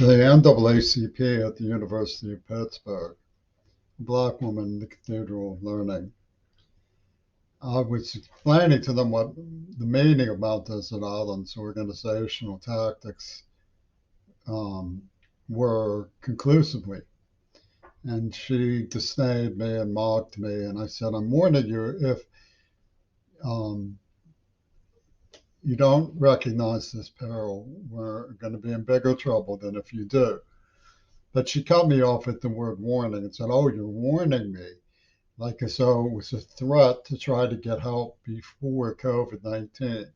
The NAACP at the University of Pittsburgh, a black woman in the Cathedral of Learning. I was explaining to them what the meaning about this at Island's organizational tactics were conclusively. And she disdained me and mocked me. And I said, I'm warning you, if um, you don't recognize this peril, we're going to be in bigger trouble than if you do. But she cut me off at the word warning and said, oh, you're warning me. Like as though it was a threat to try to get help before COVID-19.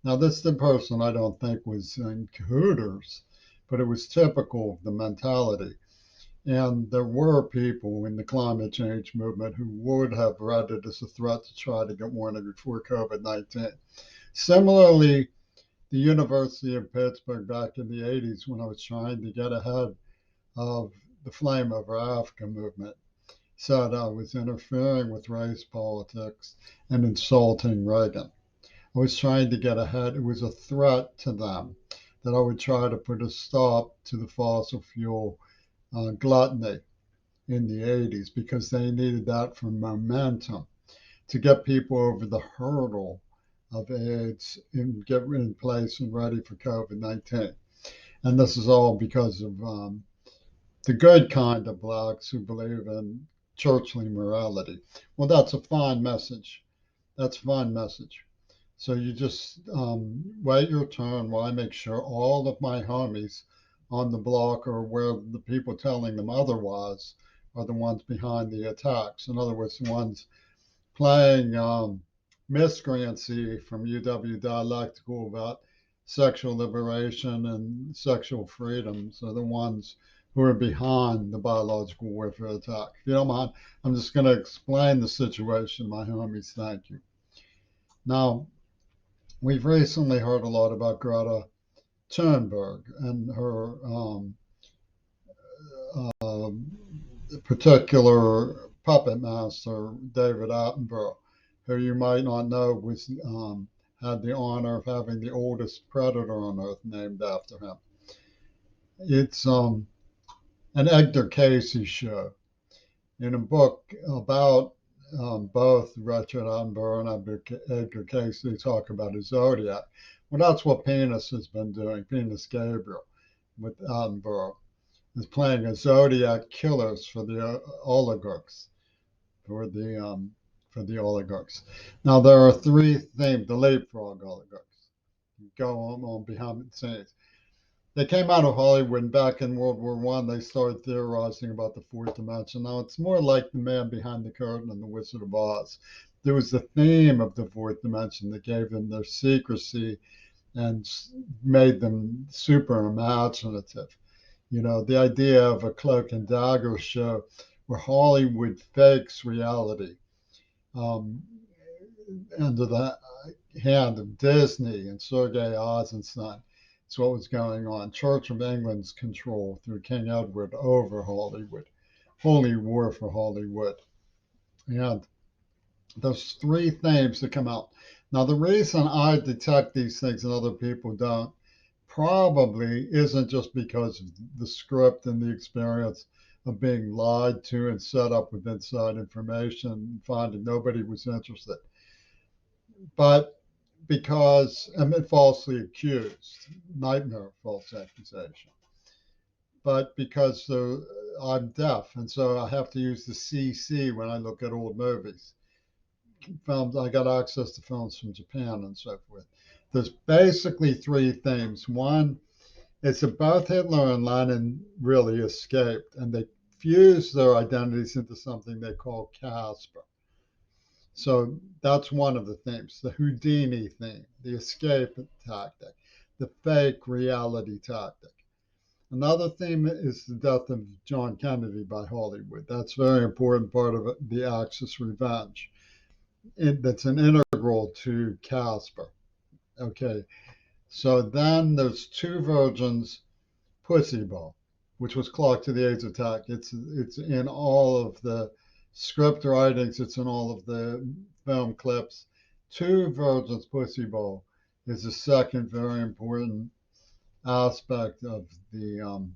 Now, this person I don't think was in cahoots, but it was typical of the mentality. And there were people in the climate change movement who would have read it as a threat to try to get warning before COVID-19. Similarly, the University of Pittsburgh back in the 80s, when I was trying to get ahead of the Flame Over Africa movement, said I was interfering with race politics and insulting Reagan. I was trying to get ahead. It was a threat to them that I would try to put a stop to the fossil fuel gluttony in the 80s because they needed that for momentum to get people over the hurdle of AIDS and get in place and ready for COVID-19. And this is all because of the good kind of blacks who believe in churchly morality. Well, that's a fine message. That's a fine message. So you just wait your turn while I make sure all of my homies on the block or where the people telling them otherwise are the ones behind the attacks. In other words, the ones playing miscreancy from UW dialectical about sexual liberation and sexual freedoms are the ones who are behind the biological warfare attack. If you don't mind, I'm just going to explain the situation, my homies. Thank you. Now, we've recently heard a lot about Greta Thunberg and her particular puppet master, David Attenborough, who you might not know was had the honor of having the oldest predator on Earth named after him. It's an Edgar Cayce show. In a book about both Richard Attenborough and Edgar Cayce, they talk about his zodiac. Well, that's what Penis has been doing. Penis Gabriel with Attenborough is playing a zodiac killers for the oligarchs, for the oligarchs. Now there are three themes: the leapfrog oligarchs. Go on behind the scenes. They came out of Hollywood, and back in World War One, they started theorizing about the fourth dimension. Now it's more like the man behind the curtain and the Wizard of Oz. There was the theme of the fourth dimension that gave them their secrecy and made them super imaginative. You know, the idea of a cloak and dagger show where Hollywood fakes reality under the hand of Disney and Sergei Eisenstein. It's what was going on. Church of England's control through King Edward over Hollywood, holy war for Hollywood. And there's three themes that come out. Now, the reason I detect these things and other people don't probably isn't just because of the script and the experience of being lied to and set up with inside information and finding nobody was interested, but because I'm falsely accused, nightmare false accusation, but because I'm deaf and so I have to use the CC when I look at old movies. Films, I got access to films from Japan and so forth. There's basically three themes. One, it's that both Hitler and Lenin really escaped, and they fused their identities into something they call Casper. So that's one of the themes, the Houdini theme, the escape tactic, the fake reality tactic. Another theme is the death of John Kennedy by Hollywood. That's a very important part of it, the Axis revenge. That's an integral to Casper. Okay, so then there's two versions, Pussy Ball, which was clocked to the AIDS attack. It's in all of the script writings. It's in all of the film clips. Two versions, Pussy Ball is the second very important aspect of the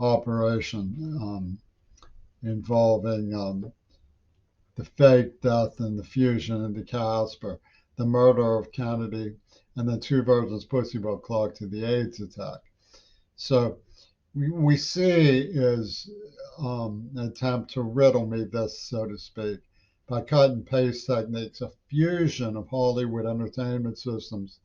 operation involving the fake death and the fusion into Casper, the murder of Kennedy, and then two versions Pussy Boat Clark to the AIDS attack. So we see is an attempt to riddle me this, so to speak, by cut and paste techniques, a fusion of Hollywood entertainment systems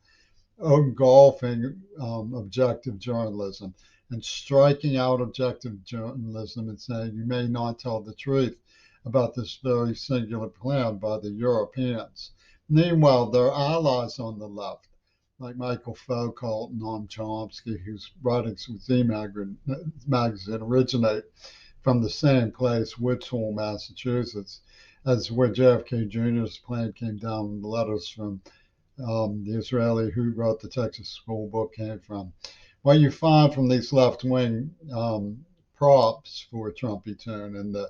engulfing objective journalism and striking out objective journalism and saying you may not tell the truth about this very singular plan by the Europeans. Meanwhile, their allies on the left, like Michael Foucault and Noam Chomsky, whose writings with Z magazine originate from the same place, Woodhull, Massachusetts, as where JFK Jr.'s plane came down and the letters from the Israeli who wrote the Texas School Book came from. What you find from these left-wing props for Trumpy Tune and the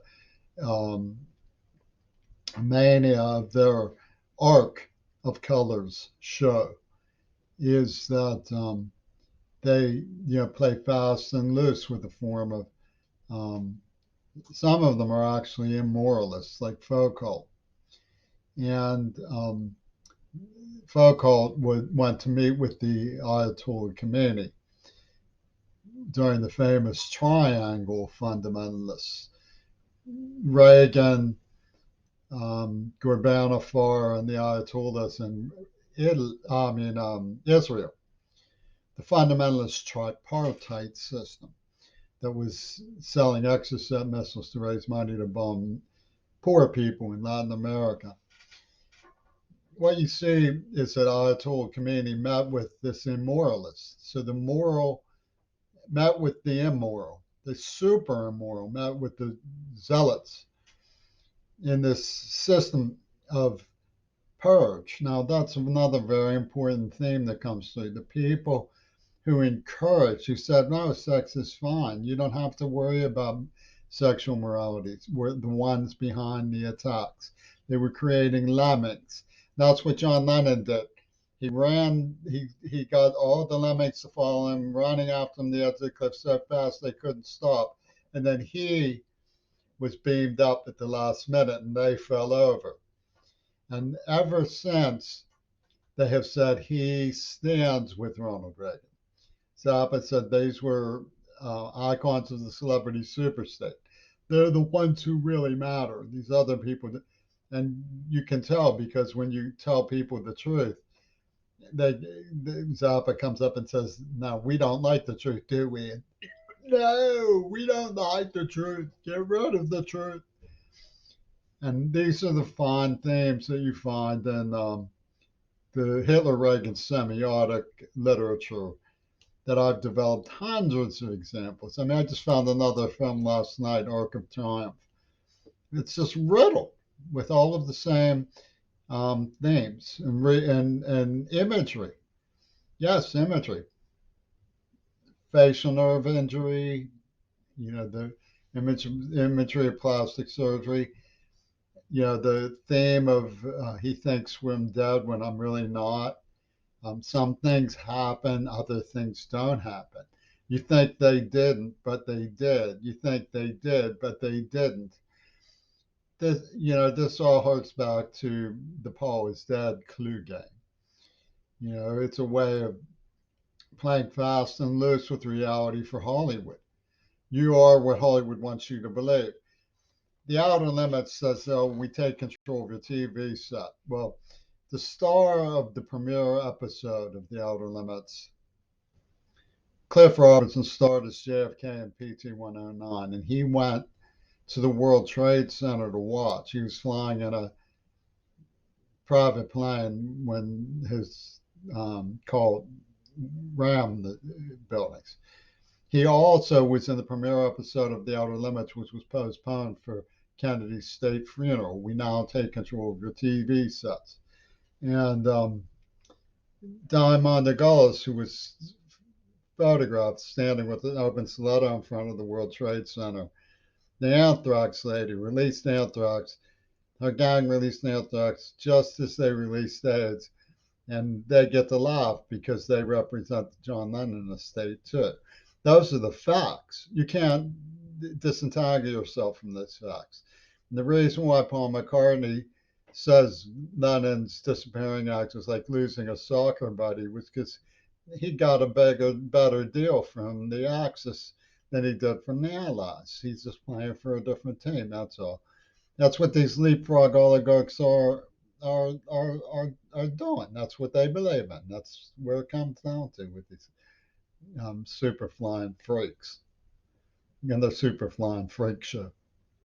mania of their arc of colors show is that they play fast and loose with the form of some of them are actually immoralists like Foucault. And Foucault went to meet with the Ayatollah Khomeini during the famous triangle fundamentalists, Reagan, Gorbanifar, and the Ayatollahs in Israel, the fundamentalist tripartite system that was selling Exocet missiles to raise money to bomb poor people in Latin America. What you see is that Ayatollah Khomeini met with this immoralist. So the moral met with the immoral. The super immoral met with the zealots in this system of purge. Now, that's another very important theme that comes through. The people who encouraged, who said, no, sex is fine. You don't have to worry about sexual morality. Were the ones behind the attacks. They were creating lemmings. That's what John Lennon did. He got all the lemmings to follow him, running after them the edge of the cliff so fast they couldn't stop. And then he was beamed up at the last minute and they fell over. And ever since, they have said he stands with Ronald Reagan. Zappa said these were icons of the celebrity superstate. They're the ones who really matter. These other people, and you can tell because when you tell people the truth, Zappa comes up and says, "No, we don't like the truth, do we?" No, we don't like the truth. Get rid of the truth. And these are the fine themes that you find in the Hitler-Reagan semiotic literature that I've developed hundreds of examples. I mean, I just found another film last night, Arc of Triumph. It's just riddled with all of the same themes and imagery. Yes, imagery. Facial nerve injury, the imagery of plastic surgery. The theme of he thinks I'm dead when I'm really not. Some things happen, other things don't happen. You think they didn't, but they did. You think they did, but they didn't. This all harks back to the Paul is dead clue game. It's a way of playing fast and loose with reality for Hollywood. You are what Hollywood wants you to believe. The Outer Limits says, oh, we take control of your TV set. Well, the star of the premiere episode of The Outer Limits, Cliff Robertson, starred as JFK in PT-109, and he went to the World Trade Center to watch. He was flying in a private plane when his call rammed the buildings. He also was in the premiere episode of The Outer Limits, which was postponed for Kennedy's state funeral. We now take control of your TV sets. And Diamond Gullis, who was photographed standing with an open stiletto in front of the World Trade Center. The anthrax lady released anthrax. Her gang released anthrax just as they released AIDS. and they get to laugh because they represent the John Lennon estate too. Those are the facts. You can't disentangle yourself from those facts. And the reason why Paul McCartney says Lennon's disappearing act was like losing a soccer buddy was because he got a better deal from the Axis than he did from the Allies. He's just playing for a different team. That's all. That's what these leapfrog oligarchs are doing. That's what they believe in. That's where it comes down to with these super flying freaks and the super flying freak show.